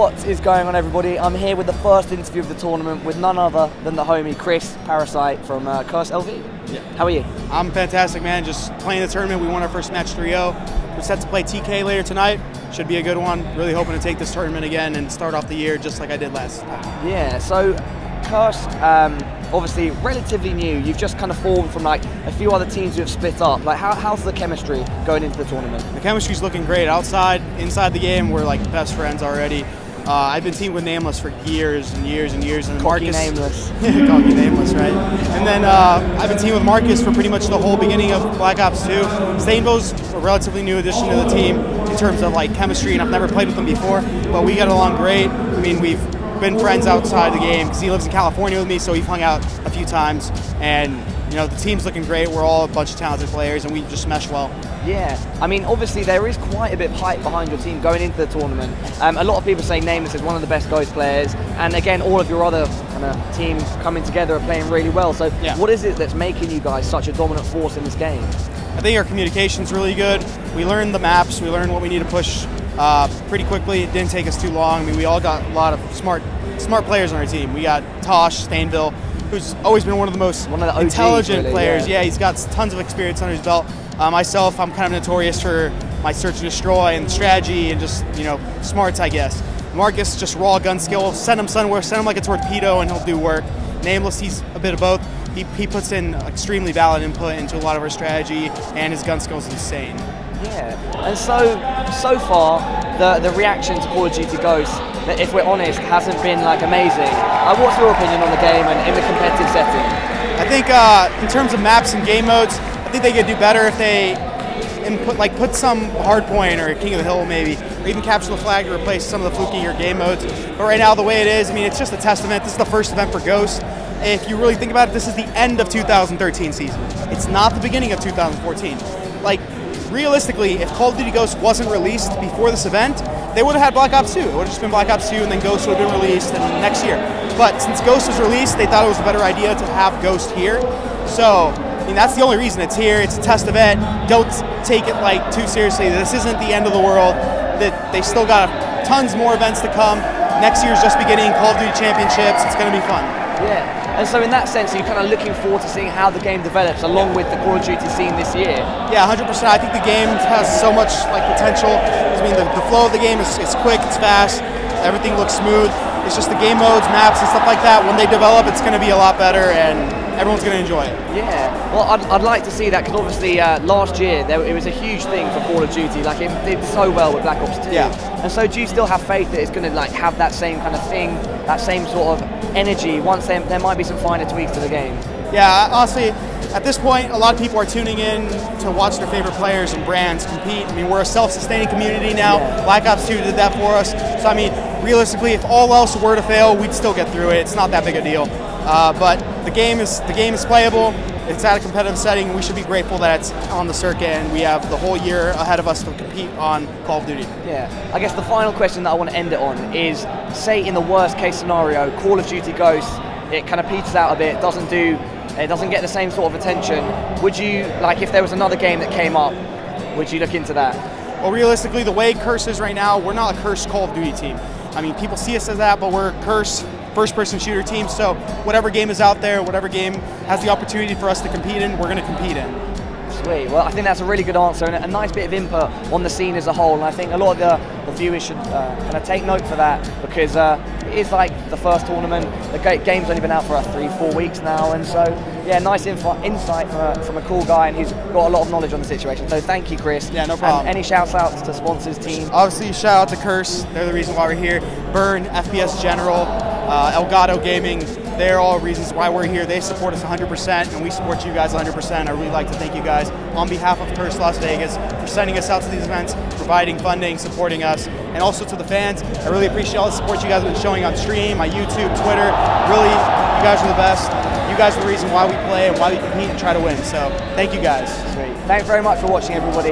What is going on, everybody? I'm here with the first interview of the tournament with none other than the homie Chris Parasite from Curse LV. Yeah. How are you? I'm fantastic, man. Just playing the tournament. We won our first match 3-0. We're set to play TK later tonight. Should be a good one. Really hoping to take this tournament again and start off the year just like I did last time. Yeah, so Curse, obviously relatively new. You've just kind of formed from like a few other teams who have split up. Like, how's the chemistry going into the tournament? The chemistry's looking great. Outside, inside the game, we're like best friends already. I've been teamed with Nameless for years and years and years. And Cocky Marcus, Nameless. Cocky Nameless, right? And then I've been teamed with Marcus for pretty much the whole beginning of Black Ops 2. Stainbow's a relatively new addition to the team in terms of like chemistry, and I've never played with him before, but we get along great. I mean, we've been friends outside the game because he lives in California with me, so we've hung out a few times. And you know, the team's looking great. We're all a bunch of talented players, and we just mesh well. Yeah, I mean, obviously there is quite a bit of hype behind your team going into the tournament. A lot of people say Nameless is one of the best Ghost players, and again, all of your other kind of teams coming together are playing really well. So yeah. What is it that's making you guys such a dominant force in this game? I think our communication's really good. We learned the maps, we learned what we need to push pretty quickly. It didn't take us too long. I mean, we all got a lot of smart players on our team. We got Tosh, Stainville, who's always been one of the most intelligent players. Yeah, he's got tons of experience under his belt. Myself, I'm kind of notorious for my search and destroy and strategy and just, you know, smarts, I guess. Marcus, just raw gun skill. Send him somewhere, send him like a torpedo, and he'll do work. Nameless, he's a bit of both. He puts in extremely valid input into a lot of our strategy, and his gun skill is insane. Yeah, and so far, the reaction to Call of Duty Ghosts, if we're honest, hasn't been like amazing. What's your opinion on the game and in the competitive setting? I think in terms of maps and game modes, I think they could do better if they put some hardpoint or King of the Hill maybe, or even capture the flag to replace some of the flukier game modes. But right now, the way it is, I mean, it's just a testament. This is the first event for Ghosts. If you really think about it, this is the end of 2013 season. It's not the beginning of 2014. Like, realistically, if Call of Duty Ghosts wasn't released before this event, they would have had Black Ops 2. It would have just been Black Ops 2, and then Ghost would have been released and next year. But since Ghost was released, they thought it was a better idea to have Ghost here. So, I mean, that's the only reason it's here. It's a test event. Don't take it like too seriously. This isn't the end of the world. That they still got tons more events to come. Next year's just beginning. Call of Duty Championships. It's going to be fun. Yeah. And so in that sense, you're kind of looking forward to seeing how the game develops along with the Call of Duty scene this year. Yeah, 100%. I think the game has so much like potential. I mean, the flow of the game is quick, it's fast, everything looks smooth. It's just the game modes, maps, and stuff like that. When they develop, it's going to be a lot better, and everyone's going to enjoy it. Yeah, well, I'd like to see that, because obviously last year it was a huge thing for Call of Duty. Like, it did so well with Black Ops 2. Yeah. And so, do you still have faith that it's going to like have that same kind of thing, that same sort of energy? Once there might be some finer tweaks to the game. Yeah, honestly, at this point, a lot of people are tuning in to watch their favorite players and brands compete. I mean, we're a self-sustaining community now. Yeah. Black Ops 2 did that for us. So, I mean, realistically, if all else were to fail, we'd still get through it. It's not that big a deal. But the game is playable. It's at a competitive setting. We should be grateful that it's on the circuit, and we have the whole year ahead of us to compete on Call of Duty. Yeah. I guess the final question that I want to end it on is, say in the worst case scenario, Call of Duty Ghosts, it kind of peters out a bit, it doesn't get the same sort of attention. Would you, like, if there was another game that came up, would you look into that? Well, realistically, the way Curse is right now, we're not a Curse Call of Duty team. I mean, people see us as that, but we're a Curse first-person shooter team, so whatever game is out there, whatever game has the opportunity for us to compete in, we're going to compete in. Sweet. Well, I think that's a really good answer and a nice bit of input on the scene as a whole, and I think a lot of the viewers should kind of take note for that, because it is like the first tournament. The game's only been out for 3-4 weeks now, and so yeah, nice insight from a cool guy, and he's got a lot of knowledge on the situation. So thank you, Chris. Yeah, no problem. And any shouts outs to sponsors, team? Obviously, shout out to Curse. They're the reason why we're here. Burn, FPS General, Elgato Gaming. They're all reasons why we're here. They support us 100%, and we support you guys 100%. I really like to thank you guys on behalf of Curse Las Vegas for sending us out to these events, providing funding, supporting us, and also to the fans. I really appreciate all the support you guys have been showing on stream, my YouTube, Twitter. Really, you guys are the best. You guys are the reason why we play and why we compete and try to win. So thank you guys. Sweet. Thanks very much for watching, everybody.